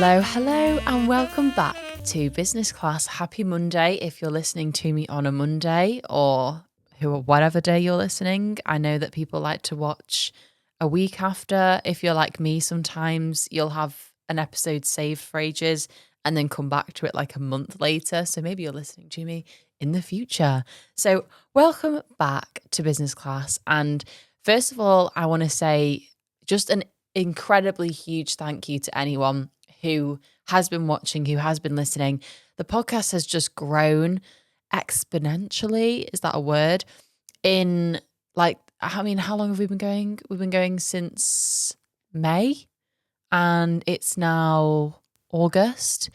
Hello, and welcome back to Business Class. Happy Monday if you're listening to me on a Monday or whatever day you're listening. I know that people like to watch a week after. If you're like me, sometimes you'll have an episode saved for ages and then come back to it like a month later. So maybe you're listening to me in the future. So welcome back to Business Class. And first of all, I want to say just an incredibly huge thank you to anyone who has been watching, who has been listening. The podcast has just grown exponentially. Is that a word? In how long have we been going? We've been going since May and it's now August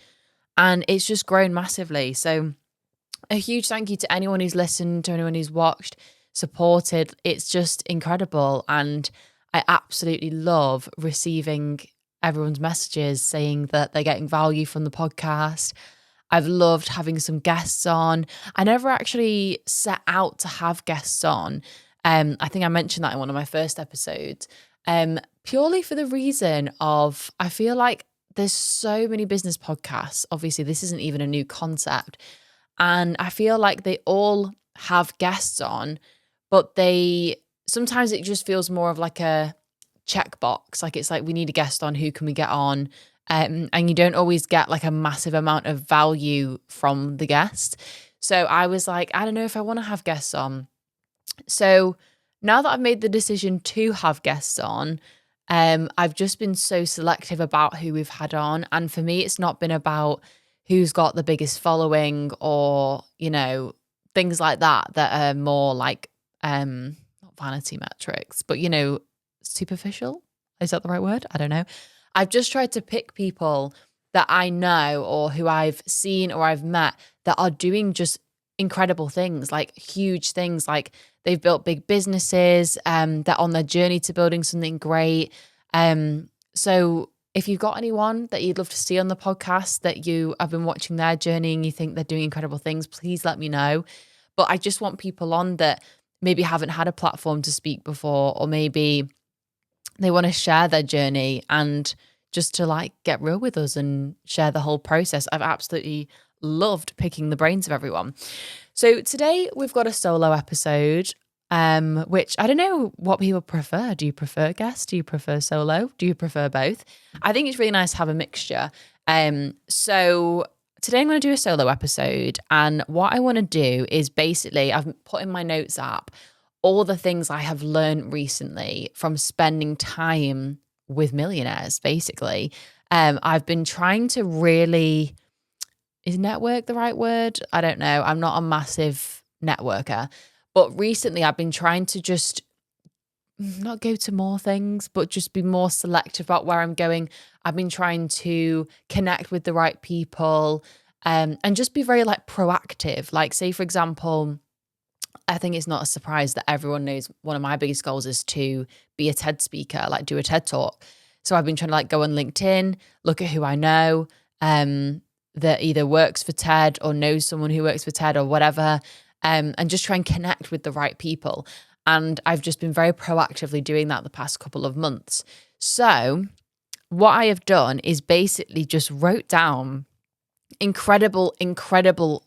and it's just grown massively. So a huge thank you to anyone who's listened, to anyone who's watched, supported. It's just incredible. And I absolutely love receiving everyone's messages saying that they're getting value from the podcast. I've loved having some guests on. I never actually set out to have guests on. I think I mentioned that in one of my first episodes, purely for the reason of I feel like there's so many business podcasts. Obviously, this isn't even a new concept. And I feel like they all have guests on, but sometimes it just feels more of like a checkbox. Like it's like, we need a guest on, who can we get on? And you don't always get like a massive amount of value from the guest. So I was like, I don't know if I want to have guests on. So now that I've made the decision to have guests on, I've just been so selective about who we've had on. And for me, it's not been about who's got the biggest following or, things like that are more like, not vanity metrics, but, superficial. Is that the right word? I don't know. I've just tried to pick people that I know or who I've seen or I've met that are doing just incredible things, like huge things, like they've built big businesses, they're on their journey to building something great. So if you've got anyone that you'd love to see on the podcast that you have been watching their journey and you think they're doing incredible things, please let me know. But I just want people on that maybe haven't had a platform to speak before, or maybe they want to share their journey and just to get real with us and share the whole process. I've absolutely loved picking the brains of everyone. So today we've got a solo episode, which I don't know what people prefer. Do you prefer guests? Do you prefer solo? Do you prefer both? I think it's really nice to have a mixture. So today I'm going to do a solo episode, and what I want to do is basically, I've put in my notes app all the things I have learned recently from spending time with millionaires, basically. I've been trying to really, is network the right word? I don't know. I'm not a massive networker, but recently I've been trying to just not go to more things, but just be more selective about where I'm going. I've been trying to connect with the right people, and just be very proactive. Like, say, for example, I think it's not a surprise that everyone knows one of my biggest goals is to be a TED speaker, do a TED talk. So I've been trying to go on LinkedIn, look at who I know that either works for TED or knows someone who works for TED or whatever, and just try and connect with the right people. And I've just been very proactively doing that the past couple of months. So what I have done is basically just wrote down incredible,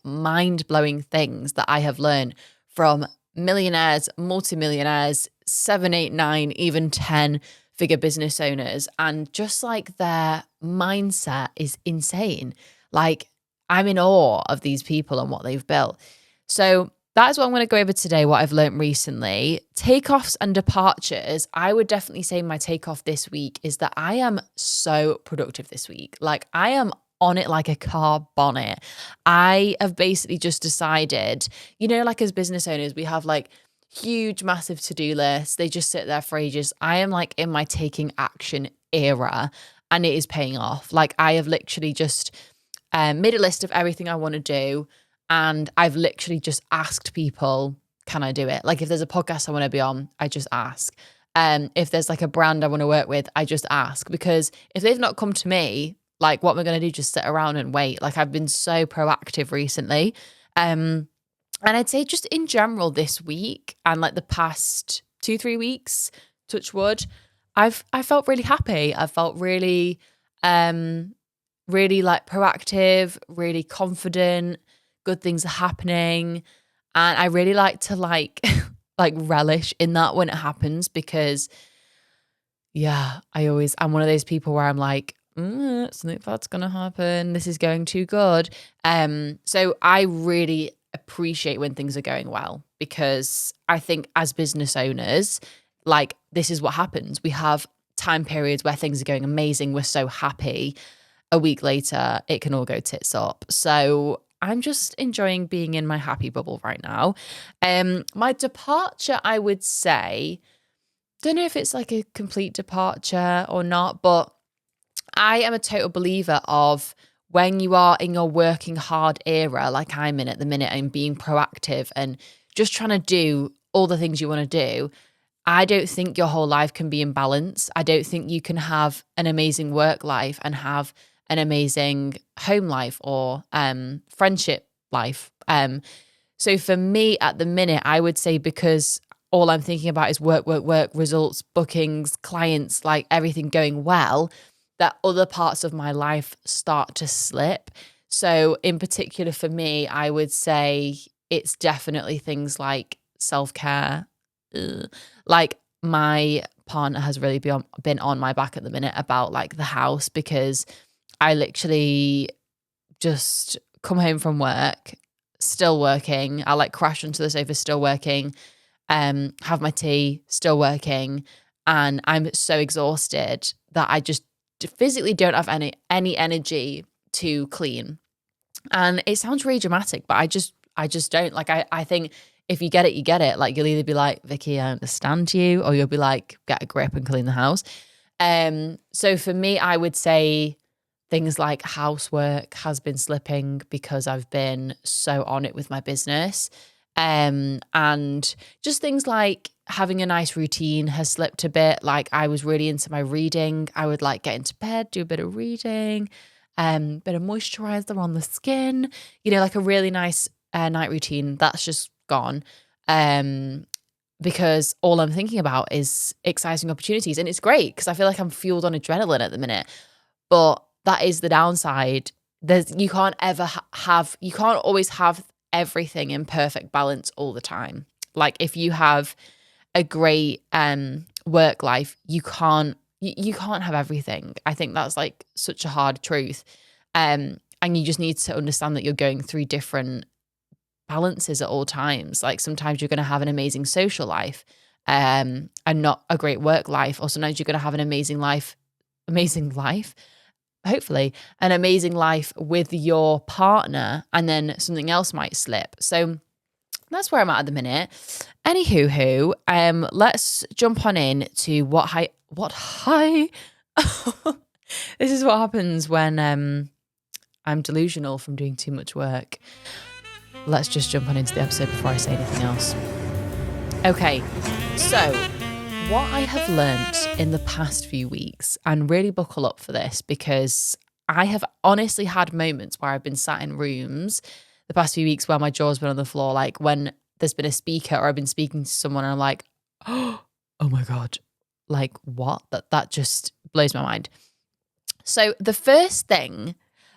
mind-blowing things that I have learned from millionaires, multi-millionaires, 7, 8, 9, even 10-figure business owners. And just their mindset is insane. I'm in awe of these people and what they've built. So that is what I'm going to go over today, what I've learned recently. Takeoffs and departures. I would definitely say my takeoff this week is that I am so productive this week. I am on it like a car bonnet. I have basically just decided, as business owners, we have huge, massive to-do lists. They just sit there for ages. I am in my taking action era, and it is paying off. I have literally just made a list of everything I want to do, and I've literally just asked people, can I do it? If there's a podcast I want to be on, I just ask. If there's a brand I want to work with, I just ask, because if they've not come to me, what am I going to do? Just sit around and wait? I've been so proactive recently. And I'd say just in general this week and the past 2-3 weeks, touch wood, I felt really happy. I felt really really like proactive, really confident, good things are happening. And I really like to like like relish in that when it happens, because I'm one of those people where I'm like, something bad's gonna happen. This is going too good. So I really appreciate when things are going well, because I think as business owners, like, this is what happens. We have time periods where things are going amazing. We're so happy. A week later, it can all go tits up. So I'm just enjoying being in my happy bubble right now. My departure, I would say, don't know if it's like a complete departure or not, but I am a total believer of when you are in your working hard era, like I'm in at the minute, and being proactive and just trying to do all the things you want to do, I don't think your whole life can be in balance. I don't think you can have an amazing work life and have an amazing home life or friendship life. So for me at the minute, I would say, because all I'm thinking about is work, results, bookings, clients, like everything going well, that other parts of my life start to slip. So in particular for me, I would say it's definitely things like self-care. Like, my partner has really been on my back at the minute about like the house, because I literally just come home from work, still working. I like crash onto the sofa, still working, have my tea, still working. And I'm so exhausted that I just physically don't have any energy to clean. And it sounds really dramatic, but I just don't. Like, I think if you get it, you get it. Like, you'll either be like, Vicky, I understand you, or you'll be like, get a grip and clean the house. So for me, I would say things like housework has been slipping because I've been so on it with my business. And just things like having a nice routine has slipped a bit. Like, I was really into my reading. I would like get into bed, do a bit of reading, bit of moisturizer on the skin, like a really nice night routine. That's just gone. Because all I'm thinking about is exciting opportunities. And it's great because I feel like I'm fueled on adrenaline at the minute. But that is the downside. You can't always have everything in perfect balance all the time. Like, if you have a great work life, you can't have everything. I think that's like such a hard truth. And you just need to understand that you're going through different balances at all times. Like, sometimes you're going to have an amazing social life and not a great work life, or sometimes you're going to have an amazing life, hopefully an amazing life with your partner, and then something else might slip. So that's where I'm at the minute. Anywho, let's jump on in to what high. This is what happens when I'm delusional from doing too much work. Let's just jump on into the episode before I say anything else. Okay, so what I have learnt in the past few weeks, and really buckle up for this, because I have honestly had moments where I've been sat in rooms the past few weeks where my jaw's been on the floor, like when there's been a speaker or I've been speaking to someone and I'm like, oh my God, like what? That just blows my mind. So the first thing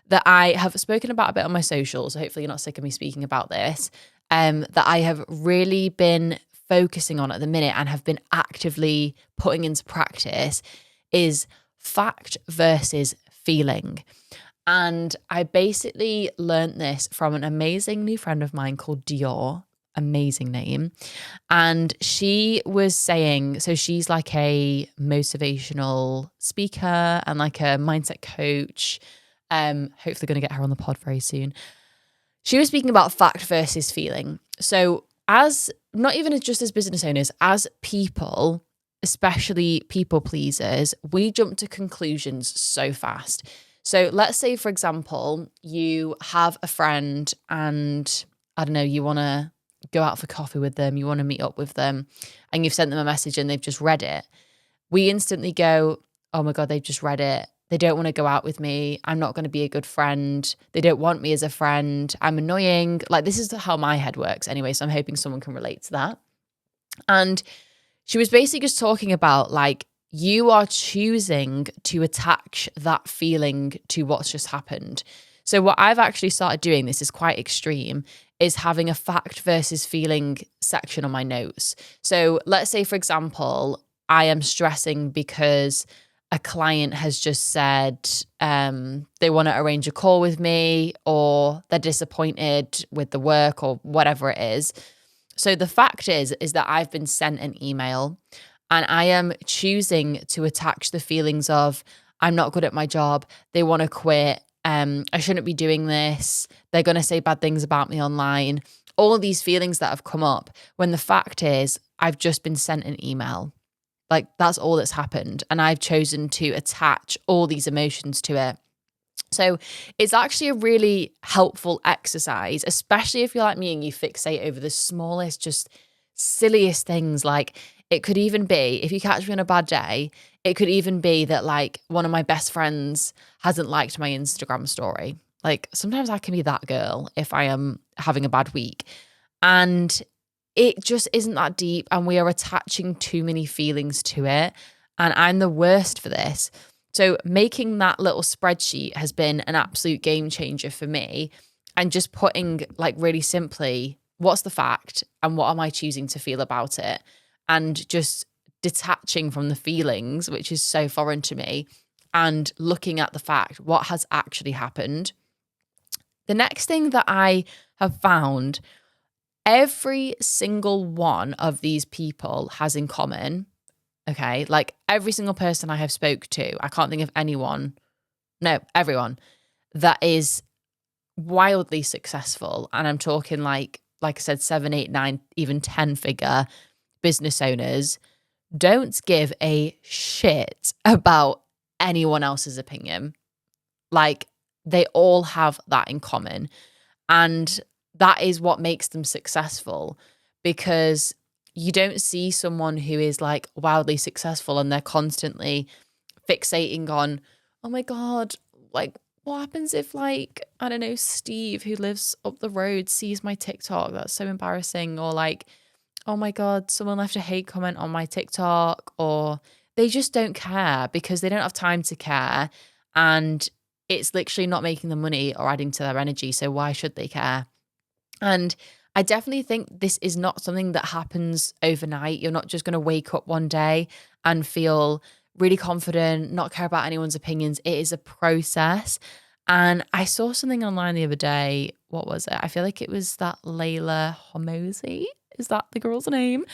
that I have spoken about a bit on my socials, so hopefully you're not sick of me speaking about this, that I have really been focusing on at the minute and have been actively putting into practice is fact versus feeling. And I basically learned this from an amazing new friend of mine called Dior, amazing name. And she was saying, so she's like a motivational speaker and like a mindset coach. Hopefully going to get her on the pod very soon. She was speaking about fact versus feeling. So as not even just as business owners, as people, especially people pleasers, we jump to conclusions so fast. So let's say, for example, you have a friend and I don't know, you want to go out for coffee with them, you want to meet up with them, and you've sent them a message and they've just read it. We instantly go, oh my God, they've just read it. They don't want to go out with me. I'm not going to be a good friend. They don't want me as a friend. I'm annoying. Like, this is how my head works anyway. So I'm hoping someone can relate to that. And she was basically just talking about like you are choosing to attach that feeling to what's just happened. So what I've actually started doing, this is quite extreme, is having a fact versus feeling section on my notes. So let's say, for example, I am stressing because a client has just said they want to arrange a call with me, or they're disappointed with the work, or whatever it is. So the fact is that I've been sent an email and I am choosing to attach the feelings of, I'm not good at my job, they want to quit, I shouldn't be doing this, they're going to say bad things about me online, all of these feelings that have come up, when the fact is I've just been sent an email. Like, that's all that's happened. And I've chosen to attach all these emotions to it. So it's actually a really helpful exercise, especially if you're like me and you fixate over the smallest, just silliest things. Like, it could even be, if you catch me on a bad day, it could even be that like one of my best friends hasn't liked my Instagram story. Like, sometimes I can be that girl if I am having a bad week. And it just isn't that deep, and we are attaching too many feelings to it. And I'm the worst for this. So making that little spreadsheet has been an absolute game changer for me. And just putting, like, really simply, what's the fact and what am I choosing to feel about it? And just detaching from the feelings, which is so foreign to me, and looking at the fact, what has actually happened. The next thing that I have found, every single one of these people has in common, okay, like every single person I have spoke to, I can't think of anyone, no, everyone that is wildly successful. And I'm talking like I said, 7, 8, 9, even 10 figure business owners don't give a shit about anyone else's opinion. Like, they all have that in common. And that is what makes them successful, because you don't see someone who is like wildly successful and they're constantly fixating on, oh my God, like, what happens if, like, I don't know, Steve who lives up the road sees my TikTok? That's so embarrassing. Or like, oh my God, someone left a hate comment on my TikTok. Or they just don't care because they don't have time to care. And it's literally not making them money or adding to their energy. So why should they care? And I definitely think this is not something that happens overnight. You're not just going to wake up one day and feel really confident, not care about anyone's opinions. It is a process. And I saw something online the other day. What was it? I feel like it was that Layla Homozy. Is that the girl's name?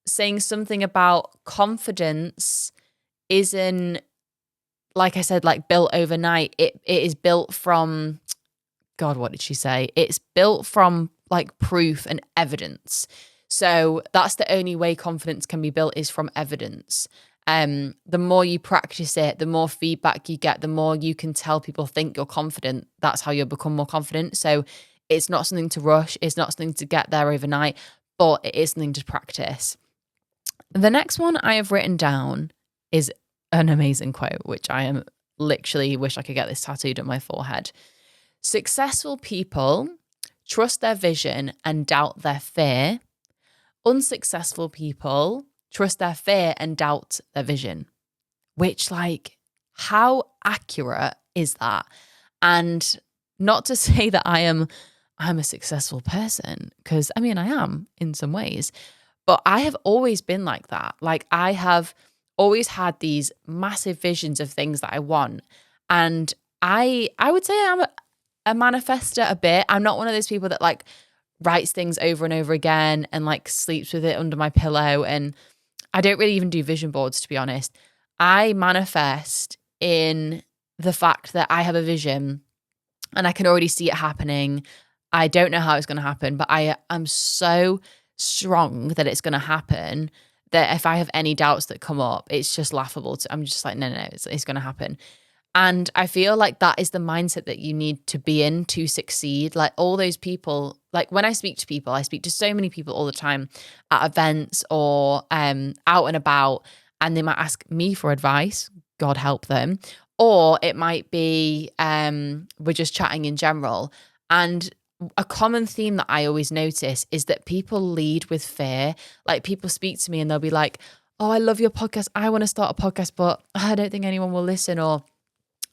Saying something about confidence isn't, like I said, like built overnight. It is built from, God, what did she say? It's built from like proof and evidence. So that's the only way confidence can be built, is from evidence. The more you practice it, the more feedback you get, the more you can tell people think you're confident. That's how you'll become more confident. So it's not something to rush. It's not something to get there overnight, but it is something to practice. The next one I have written down is an amazing quote, which I am literally wish I could get this tattooed on my forehead. Successful people trust their vision and doubt their fear. Unsuccessful people trust their fear and doubt their vision. Which, like, how accurate is that? And not to say that I'm a successful person, because I mean I am in some ways, but I have always been like that. Like, I have always had these massive visions of things that I want. And I would say I'm a manifester a bit. I'm not one of those people that like writes things over and over again and like sleeps with it under my pillow. And I don't really even do vision boards, to be honest. I manifest in the fact that I have a vision and I can already see it happening. I don't know how it's going to happen, but I am so strong that it's going to happen that if I have any doubts that come up, it's just laughable. I'm just like, no, it's going to happen. And I feel like that is the mindset that you need to be in to succeed. Like, all those people, like when I speak to people, I speak to so many people all the time at events or out and about, and they might ask me for advice, God help them. Or it might be we're just chatting in general. And a common theme that I always notice is that people lead with fear. Like, people speak to me and they'll be like, oh, I love your podcast. I want to start a podcast, but I don't think anyone will listen. Or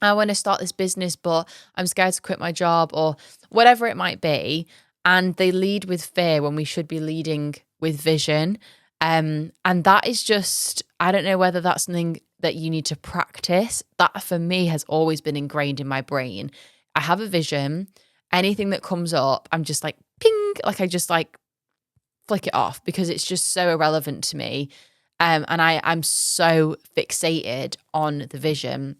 I want to start this business, but I'm scared to quit my job, or whatever it might be. And they lead with fear when we should be leading with vision. And that is just, I don't know whether that's something that you need to practice. That for me has always been ingrained in my brain. I have a vision. Anything that comes up, I'm just like, ping, like I just like flick it off because it's just so irrelevant to me. And I'm so fixated on the vision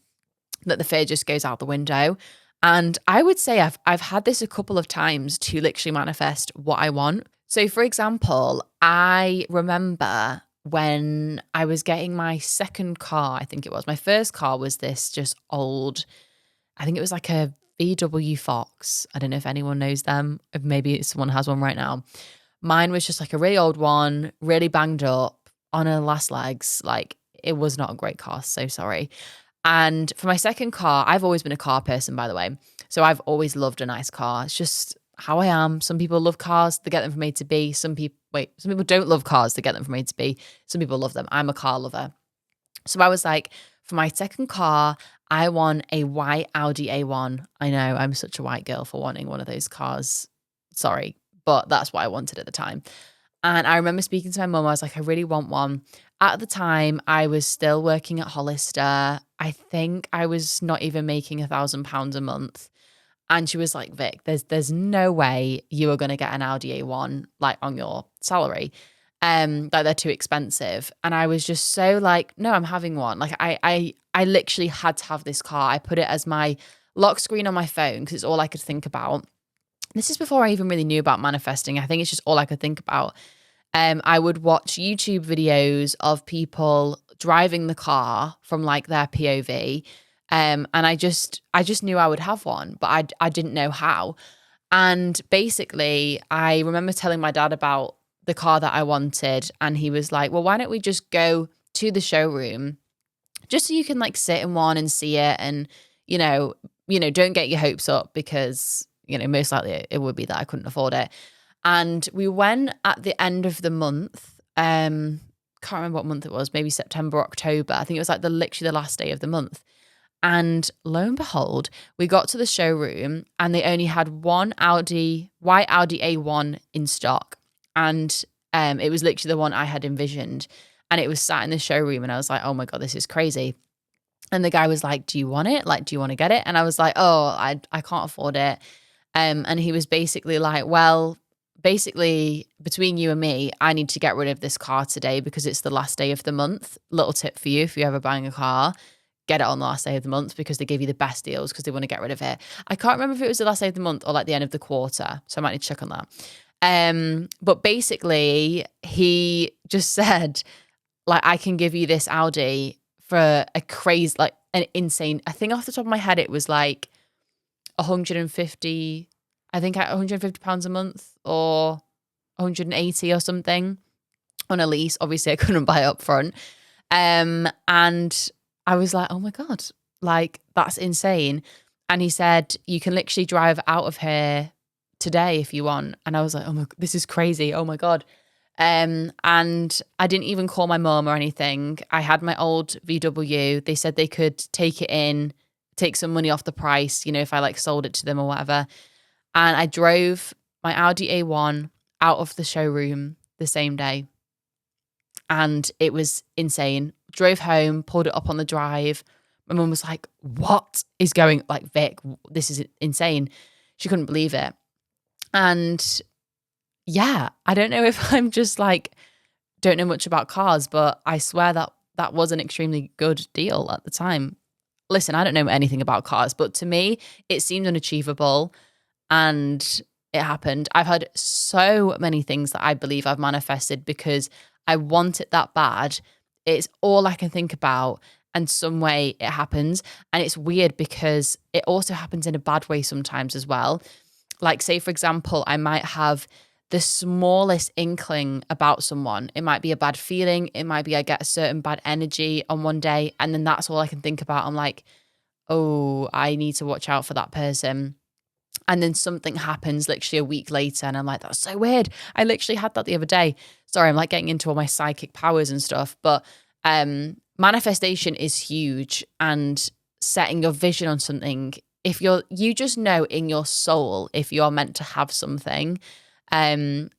that the fear just goes out the window. And I would say I've had this a couple of times to literally manifest what I want. So for example, I remember when I was getting my second car, I think it was. My first car was this just old, I think it was like a VW Fox. I don't know if anyone knows them. If maybe someone has one right now. Mine was just like a really old one, really banged up on her last legs. Like it was not a great car. So sorry. And for my second car, I've always been a car person, by the way. So I've always loved a nice car. It's just how I am. Some people love cars, they get them from A to B. Some people don't love cars, they get them from A to B. Some people love them. I'm a car lover. So I was like, for my second car, I want a white Audi A1. I know, I'm such a white girl for wanting one of those cars. Sorry, but that's what I wanted at the time. And I remember speaking to my mum, I was like, I really want one. At the time, I was still working at Hollister. I think I was not even making £1,000 a month. And she was like, Vic, there's no way you are going to get an Audi A1 like on your salary. Like they're too expensive. And I was just so like, no, I'm having one. Like I literally had to have this car. I put it as my lock screen on my phone because it's all I could think about. This is before I even really knew about manifesting. I think it's just all I could think about. I would watch YouTube videos of people driving the car from like their POV. And I just knew I would have one, but I didn't know how. And basically, I remember telling my dad about the car that I wanted. And he was like, well, why don't we just go to the showroom just so you can like sit in one and see it. And, don't get your hopes up because, most likely it would be that I couldn't afford it. And we went at the end of the month. Can't remember what month it was, maybe September, October. I think it was like literally the last day of the month. And lo and behold, we got to the showroom and they only had one white Audi A1 in stock. And it was literally the one I had envisioned. And it was sat in the showroom and I was like, oh my God, this is crazy. And the guy was like, do you want it? Like, do you want to get it? And I was like, oh, I can't afford it. And he was basically like, well, basically between you and me, I need to get rid of this car today because it's the last day of the month. Little tip for you, if you're ever buying a car, get it on the last day of the month because they give you the best deals because they want to get rid of it. I can't remember if it was the last day of the month or like the end of the quarter. So I might need to check on that. But basically he just said, like, I can give you this Audi for a crazy, like an insane, I think off the top of my head, it was like 150, I think £150 a month or 180 or something on a lease. Obviously I couldn't buy it up front. And I was like, oh my God, like that's insane. And he said, you can literally drive out of here today if you want. And I was like, oh my, this is crazy. Oh my God. And I didn't even call my mom or anything. I had my old VW. They said they could take it in, take some money off the price, if I like sold it to them or whatever. And I drove my Audi A1 out of the showroom the same day. And it was insane. Drove home, pulled it up on the drive. My mum was like, what is going, like, Vic, this is insane. She couldn't believe it. And yeah, I don't know if I'm just like, don't know much about cars, but I swear that was an extremely good deal at the time. Listen, I don't know anything about cars, but to me, it seemed unachievable and it happened. I've had so many things that I believe I've manifested because I want it that bad. It's all I can think about and some way it happens. And it's weird because it also happens in a bad way sometimes as well. Like say, for example, I might have the smallest inkling about someone. It might be a bad feeling. It might be I get a certain bad energy on one day and then that's all I can think about. I'm like, oh, I need to watch out for that person. And then something happens literally a week later and I'm like, that's so weird. I literally had that the other day. Sorry, I'm like getting into all my psychic powers and stuff. But manifestation is huge, and setting your vision on something. If you just know in your soul if you're meant to have something, and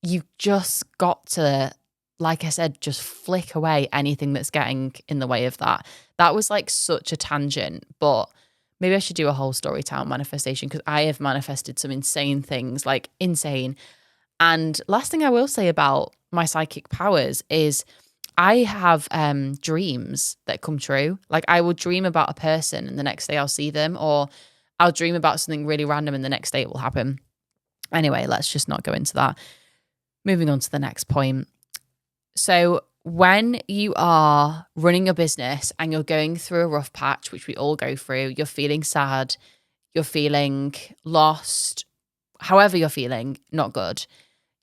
you've just got to, like I said, just flick away anything that's getting in the way of that. That was like such a tangent, but maybe I should do a whole story time manifestation, because I have manifested some insane things, like insane. And last thing I will say about my psychic powers is I have dreams that come true. Like I will dream about a person and the next day I'll see them, or I'll dream about something really random and the next day it will happen. Anyway, let's just not go into that. Moving on to the next point. So when you are running a business and you're going through a rough patch, which we all go through, you're feeling sad, you're feeling lost, however you're feeling, not good.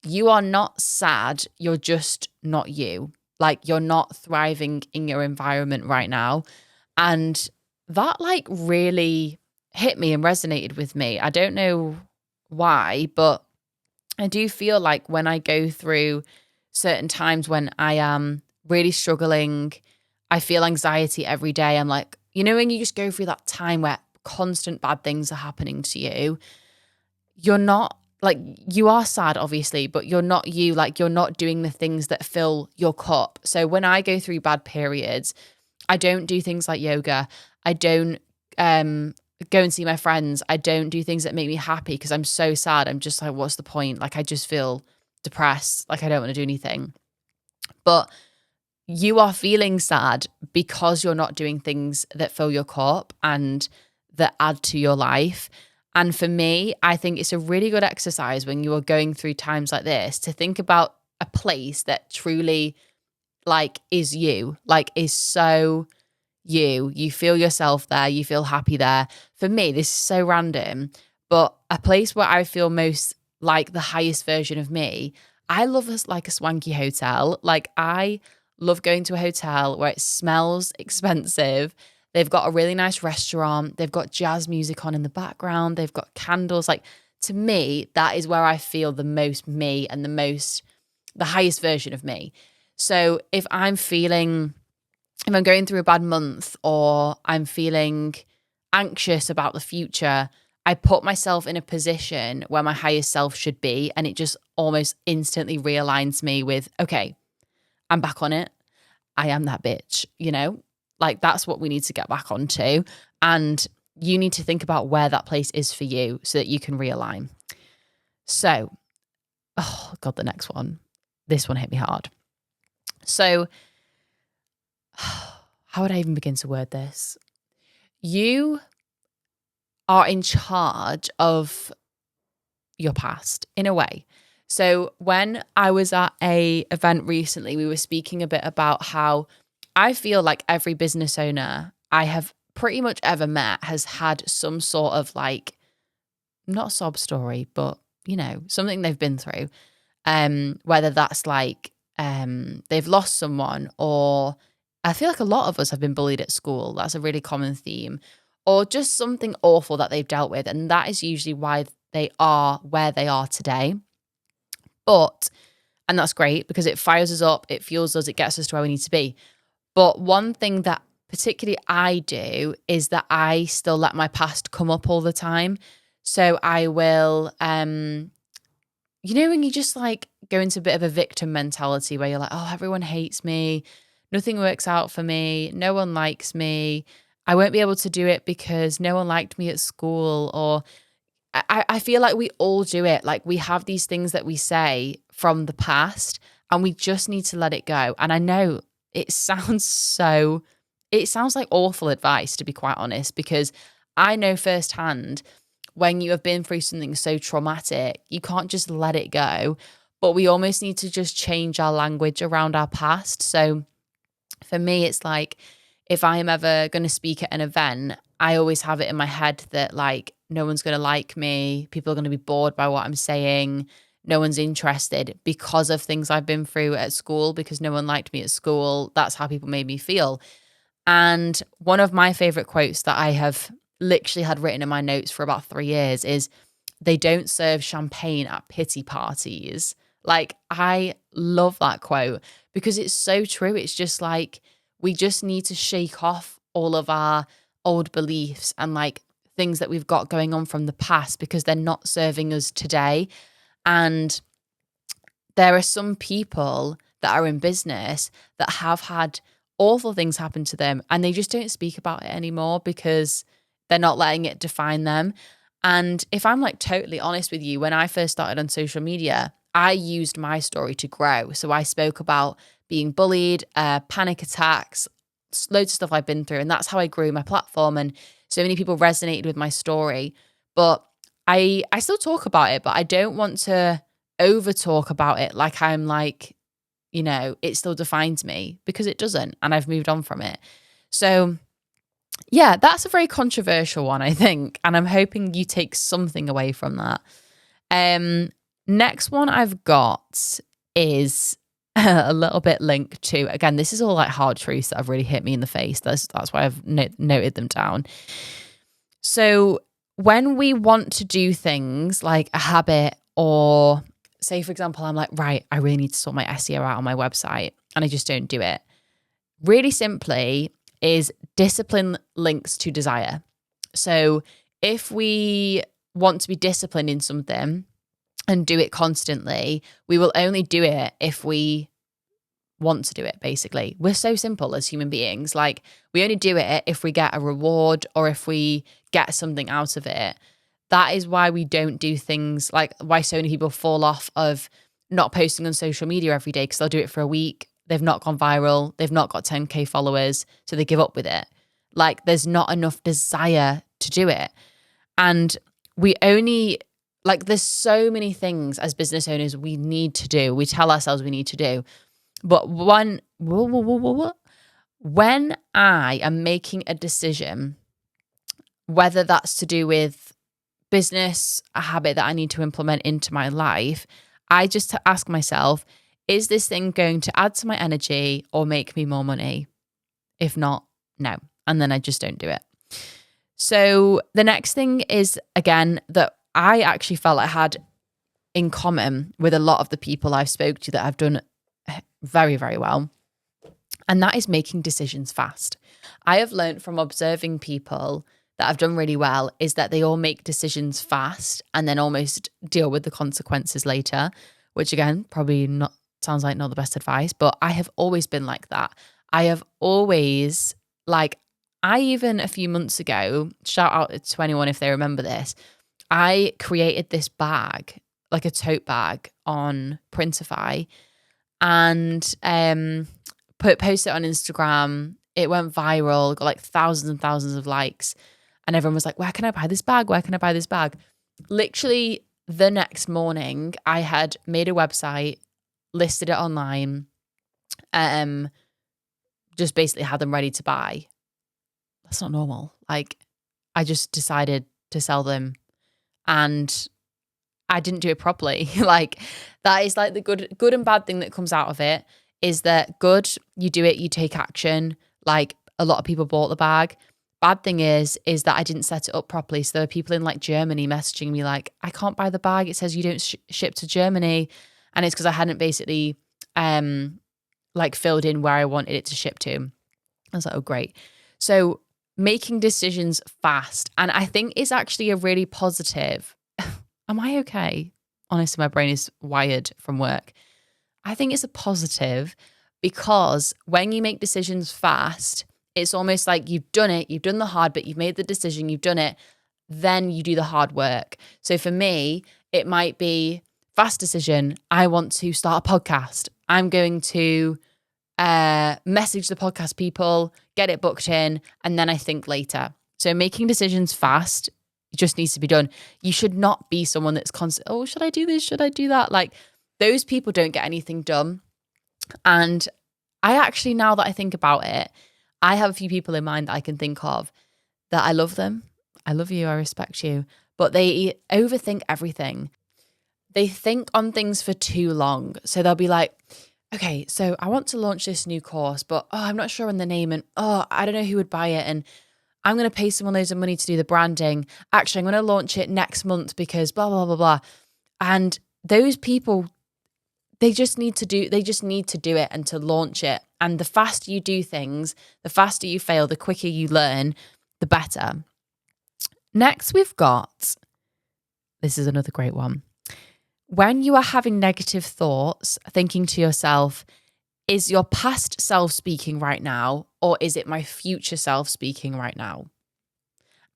You are not sad, you're just not you. Like you're not thriving in your environment right now. And that like really hit me and resonated with me. I don't know why, but I do feel like when I go through certain times when I am really struggling, I feel anxiety every day. I'm like, when you just go through that time where constant bad things are happening to you, you're not like, you are sad, obviously, but you're not you. Like you're not doing the things that fill your cup. So when I go through bad periods, I don't do things like yoga. I don't go and see my friends. I don't do things that make me happy because I'm so sad. I'm just like, what's the point? Like I just feel depressed. Like I don't want to do anything. But you are feeling sad because you're not doing things that fill your cup and that add to your life. And for me, I think it's a really good exercise when you are going through times like this to think about a place that truly like is you, like is so you. You feel yourself there, you feel happy there. For me, this is so random, but a place where I feel most like the highest version of me, I love like a swanky hotel. Like I love going to a hotel where it smells expensive. They've got a really nice restaurant. They've got jazz music on in the background. They've got candles. Like to me, that is where I feel the most me and the highest version of me. So if I'm going through a bad month or I'm feeling anxious about the future, I put myself in a position where my highest self should be, and it just almost instantly realigns me with, okay, I'm back on it. I am that bitch, Like that's what we need to get back onto. And you need to think about where that place is for you so that you can realign. So, oh God, the next one. This one hit me hard. So, how would I even begin to word this? You are in charge of your past in a way. So when I was at a event recently, we were speaking a bit about how I feel like every business owner I have pretty much ever met has had some sort of like, not sob story, but something they've been through. Whether that's like they've lost someone, or I feel like a lot of us have been bullied at school. That's a really common theme. Or just something awful that they've dealt with. And that is usually why they are where they are today. And that's great because it fires us up, it fuels us, it gets us to where we need to be. But one thing that particularly I do is that I still let my past come up all the time. So I will, when you just like go into a bit of a victim mentality where you're like, oh, everyone hates me. Nothing works out for me. No one likes me. I won't be able to do it because no one liked me at school. Or I feel like we all do it. Like we have these things that we say from the past and we just need to let it go. And I know it sounds like awful advice, to be quite honest, because I know firsthand when you have been through something so traumatic, you can't just let it go, but we almost need to just change our language around our past. So for me, it's like, if I am ever going to speak at an event, I always have it in my head that like, no one's going to like me. People are going to be bored by what I'm saying. No one's interested because of things I've been through at school, because no one liked me at school. That's how people made me feel. And one of my favorite quotes that I have literally had written in my notes for about 3 years is they don't serve champagne at pity parties. Like, I love that quote because it's so true. It's just like, we just need to shake off all of our old beliefs and like things that we've got going on from the past because they're not serving us today. And there are some people that are in business that have had awful things happen to them and they just don't speak about it anymore because they're not letting it define them. And if I'm like totally honest with you, when I first started on social media, I used my story to grow. So I spoke about being bullied, panic attacks, loads of stuff I've been through. And that's how I grew my platform. And so many people resonated with my story. But I still talk about it, but I don't want to over talk about it like I'm like, you know, it still defines me because it doesn't. And I've moved on from it. So yeah, that's a very controversial one, I think. And I'm hoping you take something away from that. Next one I've got is a little bit linked to, again, this is all like hard truths that have really hit me in the face. That's why I've noted them down. So when we want to do things like a habit, or say, for example, I'm like, right, I really need to sort my SEO out on my website and I just don't do it. Really simply is discipline links to desire. So if we want to be disciplined in something and do it constantly, we will only do it if we want to do it, basically. We're so simple as human beings. Like, we only do it if we get a reward or if we get something out of it. That is why we don't do things like why so many people fall off of not posting on social media every day, because they'll do it for a week. They've not gone viral. They've not got 10K followers. So they give up with it. Like, there's not enough desire to do it. And we only, like, there's so many things as business owners we need to do. We tell ourselves we need to do. But when I am making a decision, whether that's to do with business, a habit that I need to implement into my life, I just ask myself, is this thing going to add to my energy or make me more money? If not, no. And then I just don't do it. So the next thing is, again, that I actually felt I had in common with a lot of the people I've spoke to that have done very, very well. And that is making decisions fast. I have learned from observing people that have done really well is that they all make decisions fast and then almost deal with the consequences later, which again, probably not sounds like not the best advice, but I have always been like that. I have always, like, I even a few months ago, shout out to anyone if they remember this, I created this bag, like a tote bag on Printify, and posted it on Instagram. It went viral, got like thousands and thousands of likes. And everyone was like, where can I buy this bag? Where can I buy this bag? Literally the next morning, I had made a website, listed it online, just basically had them ready to buy. That's not normal. Like, I just decided to sell them and I didn't do it properly. Like, that is like the good and bad thing that comes out of it is that good, you do it, you take action. Like, a lot of people bought the bag. Bad thing is that I didn't set it up properly. So there are people in like Germany messaging me like, I can't buy the bag. It says you don't ship to Germany. And it's because I hadn't basically like filled in where I wanted it to ship to. I was like, oh, great. So making decisions fast. And I think it's actually a really positive. Am I okay? Honestly, my brain is wired from work. I think it's a positive because when you make decisions fast, it's almost like you've done it, you've done the hard bit, you've made the decision, you've done it, then you do the hard work. So for me, it might be fast decision. I want to start a podcast. I'm going to message the podcast people, get it booked in, and then I think later. So making decisions fast just needs to be done. You should not be someone that's constant, oh, should I do this? Should I do that? Like, those people don't get anything done. And I actually, now that I think about it, I have a few people in mind that I can think of that I love them. I love you. I respect you. But they overthink everything. They think on things for too long. So they'll be like, okay, so I want to launch this new course, but I'm not sure on the name, and I don't know who would buy it, and I'm going to pay someone loads of money to do the branding. Actually, I'm going to launch it next month because blah, blah, blah, blah. And those people, they just need to do it and to launch it. And the faster you do things, the faster you fail, the quicker you learn, the better. Next, we've got, this is another great one. When you are having negative thoughts, thinking to yourself, is your past self speaking right now, or is it my future self speaking right now?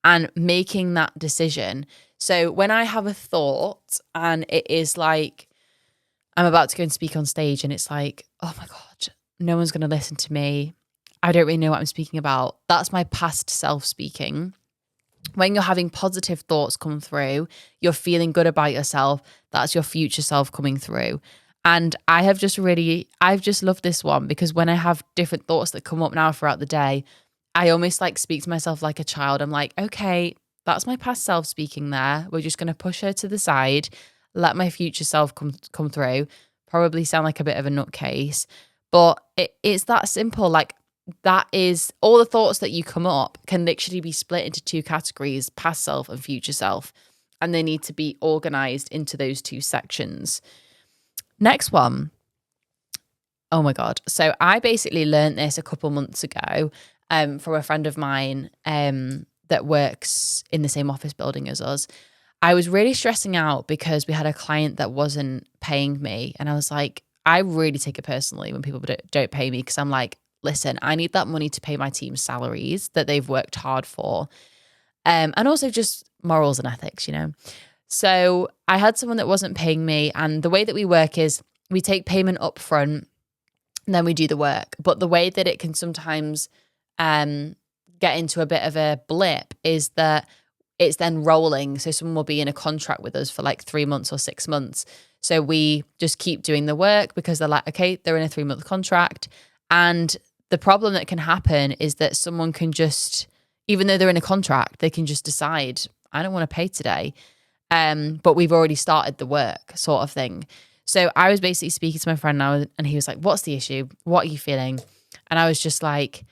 And making that decision. So when I have a thought and it is like, I'm about to go and speak on stage and it's like, oh my God, no one's going to listen to me. I don't really know what I'm speaking about. That's my past self speaking. When you're having positive thoughts come through, you're feeling good about yourself, that's your future self coming through. And I've just loved this one because when I have different thoughts that come up now throughout the day, I almost like speak to myself like a child. I'm like, okay, that's my past self speaking there. We're just going to push her to the side, let my future self come through. Probably sound like a bit of a nutcase, but it's that simple. Like, that is all the thoughts that you come up can literally be split into two categories, past self and future self. And they need to be organized into those two sections. Next one. Oh my God. So I basically learned this a couple months ago from a friend of mine that works in the same office building as us. I was really stressing out because we had a client that wasn't paying me. And I was like, I really take it personally when people don't pay me because I'm like, listen, I need that money to pay my team's salaries that they've worked hard for. And also just morals and ethics, you know. So I had someone that wasn't paying me. And the way that we work is we take payment up front and then we do the work. But the way that it can sometimes get into a bit of a blip is that it's then rolling. So someone will be in a contract with us for like 3 months or 6 months. So we just keep doing the work because they're like, okay, they're in a 3-month contract. And the problem that can happen is that someone can just, even though they're in a contract, they can just decide, I don't want to pay today. But we've already started the work sort of thing. So I was basically speaking to my friend now and he was like, what's the issue? What are you feeling? And I was just like,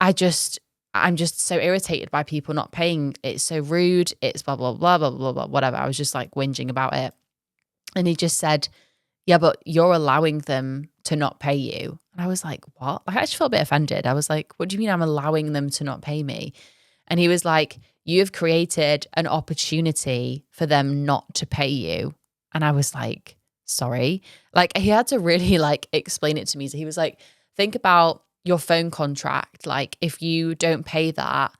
I'm just so irritated by people not paying. It's so rude. It's blah, blah, blah, blah, blah, blah, whatever. I was just like whinging about it. And he just said, yeah, but you're allowing them to not pay you. And I was like, what? I actually felt a bit offended. I was like, what do you mean I'm allowing them to not pay me? And he was like, you have created an opportunity for them not to pay you. And I was like, sorry. Like, he had to really like explain it to me. So he was like, think about your phone contract. Like, if you don't pay that,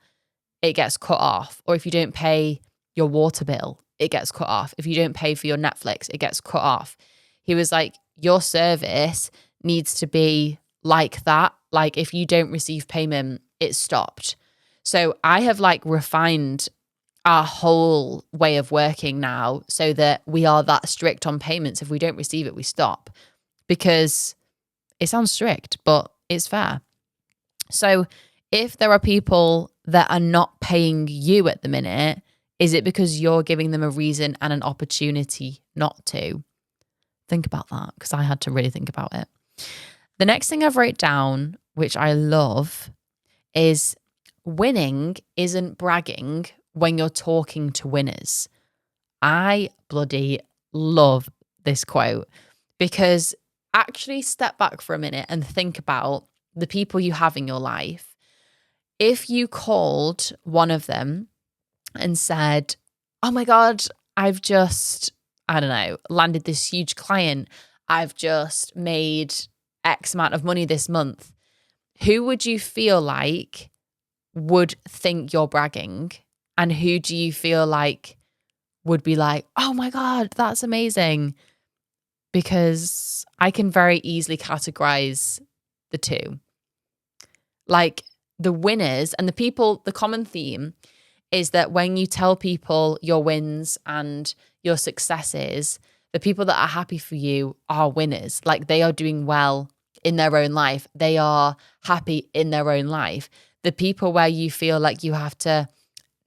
it gets cut off. Or if you don't pay your water bill, it gets cut off. If you don't pay for your Netflix, it gets cut off. He was like, your service needs to be like that. Like, if you don't receive payment, it's stopped. So I have like refined our whole way of working now so that we are that strict on payments. If we don't receive it, we stop, because it sounds strict, but it's fair. So if there are people that are not paying you at the minute, is it because you're giving them a reason and an opportunity not to? Think about that, because I had to really think about it. The next thing I've wrote down, which I love, is winning isn't bragging when you're talking to winners. I bloody love this quote, because actually step back for a minute and think about the people you have in your life. If you called one of them and said, oh my God, I've just, I don't know, landed this huge client. I've just made X amount of money this month. Who would you feel like would think you're bragging? And who do you feel like would be like, oh my God, that's amazing? Because I can very easily categorize the two. Like, the winners and the people, the common theme is that when you tell people your wins and your successes, the people that are happy for you are winners. Like, they are doing well in their own life. They are happy in their own life. The people where you feel like you have to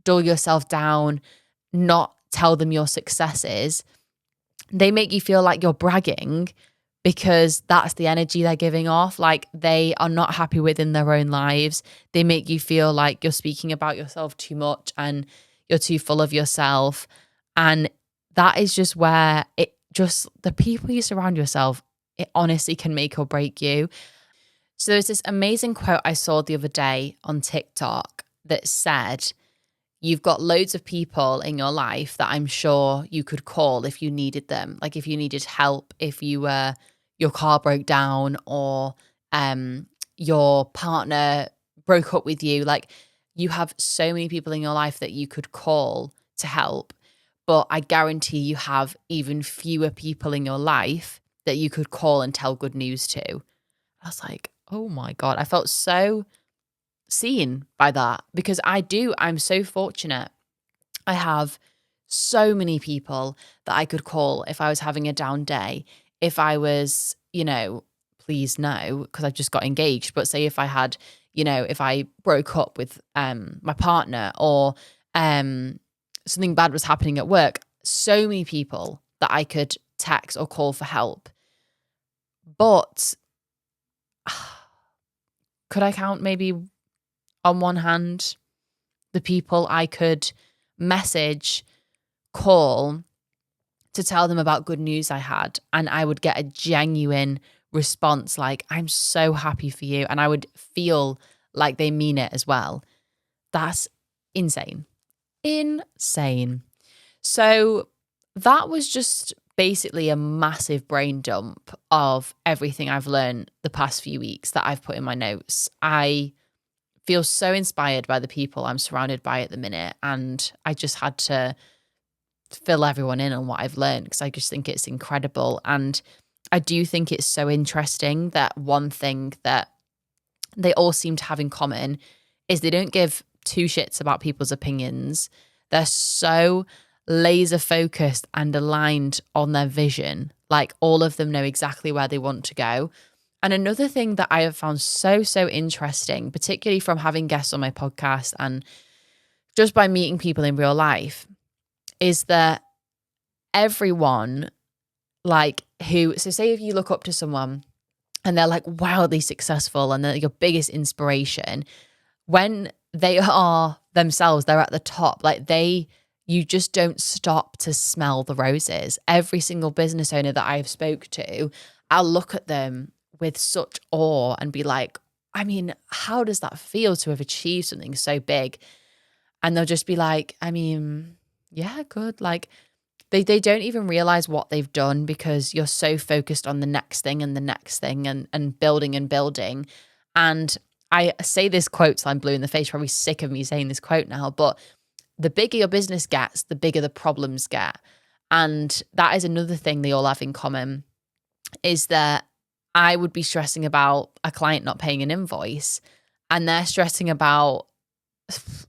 dull yourself down, not tell them your successes, they make you feel like you're bragging because that's the energy they're giving off. Like, they are not happy within their own lives. They make you feel like you're speaking about yourself too much and you're too full of yourself. And that is just where the people you surround yourself, it honestly can make or break you. So there's this amazing quote I saw the other day on TikTok that said, you've got loads of people in your life that I'm sure you could call if you needed them. Like, if you needed help, if your car broke down, or your partner broke up with you. Like, you have so many people in your life that you could call to help. But I guarantee you have even fewer people in your life that you could call and tell good news to. I was like, oh my God, I felt so seen by that, because I'm so fortunate. I have so many people that I could call if I was having a down day. If I was, please no, because I just got engaged, but say if I had, if I broke up with my partner, or something bad was happening at work, so many people that I could text or call for help. But could I count maybe on one hand the people I could message, call to tell them about good news I had, and I would get a genuine response like, I'm so happy for you, and I would feel like they mean it as well. That's insane. So that was just basically a massive brain dump of everything I've learned the past few weeks that I've put in my notes. I feel so inspired by the people I'm surrounded by at the minute, and I just had to fill everyone in on what I've learned, because I just think it's incredible. And I do think it's so interesting that one thing that they all seem to have in common is they don't give two shits about people's opinions. They're so laser focused and aligned on their vision. Like, all of them know exactly where they want to go. And another thing that I have found so interesting, particularly from having guests on my podcast and just by meeting people in real life, is that everyone, so say if you look up to someone and they're like wildly successful and they're your biggest inspiration, when they are themselves, they're at the top. You just don't stop to smell the roses. Every single business owner that I've spoke to, I'll look at them with such awe and be like, I mean, how does that feel to have achieved something so big? And they'll just be like, I mean, yeah, good. Like, they don't even realize what they've done, because you're so focused on the next thing and the next thing and building and building. And I say this quote till I'm blue in the face, probably sick of me saying this quote now, but the bigger your business gets, the bigger the problems get. And that is another thing they all have in common, is that I would be stressing about a client not paying an invoice, and they're stressing about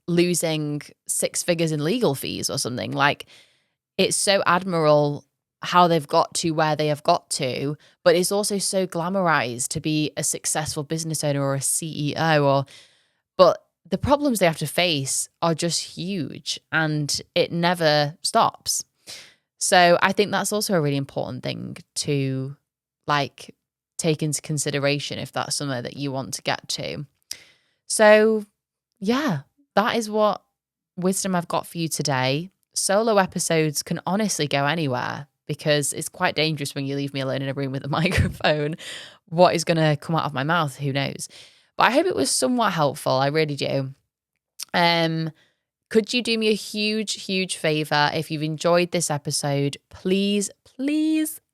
losing 6 figures in legal fees or something. Like, it's so admirable how they've got to where they have got to, but it's also so glamorized to be a successful business owner or a CEO, but the problems they have to face are just huge, and it never stops. So I think that's also a really important thing to take into consideration if that's somewhere that you want to get to. So yeah, that is what wisdom I've got for you today. Solo episodes can honestly go anywhere, because it's quite dangerous when you leave me alone in a room with a microphone. What is going to come out of my mouth? Who knows? But I hope it was somewhat helpful. I really do. Could you do me a huge favor? If you've enjoyed this episode, please,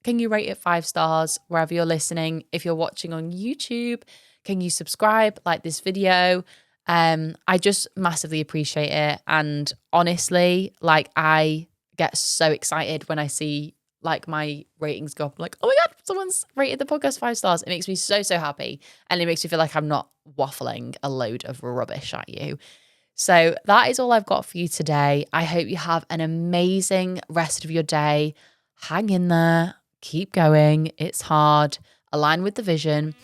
can you rate it 5 stars wherever you're listening? If you're watching on YouTube, can you subscribe, like this video? I just massively appreciate it. And honestly, I get so excited when I see my ratings go up. I'm like, oh my God, someone's rated the podcast 5 stars. It makes me so happy. And it makes me feel like I'm not waffling a load of rubbish at you. So that is all I've got for you today. I hope you have an amazing rest of your day. Hang in there. Keep going. It's hard. Align with the vision.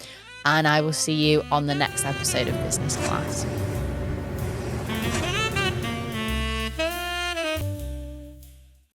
And I will see you on the next episode of Business Class.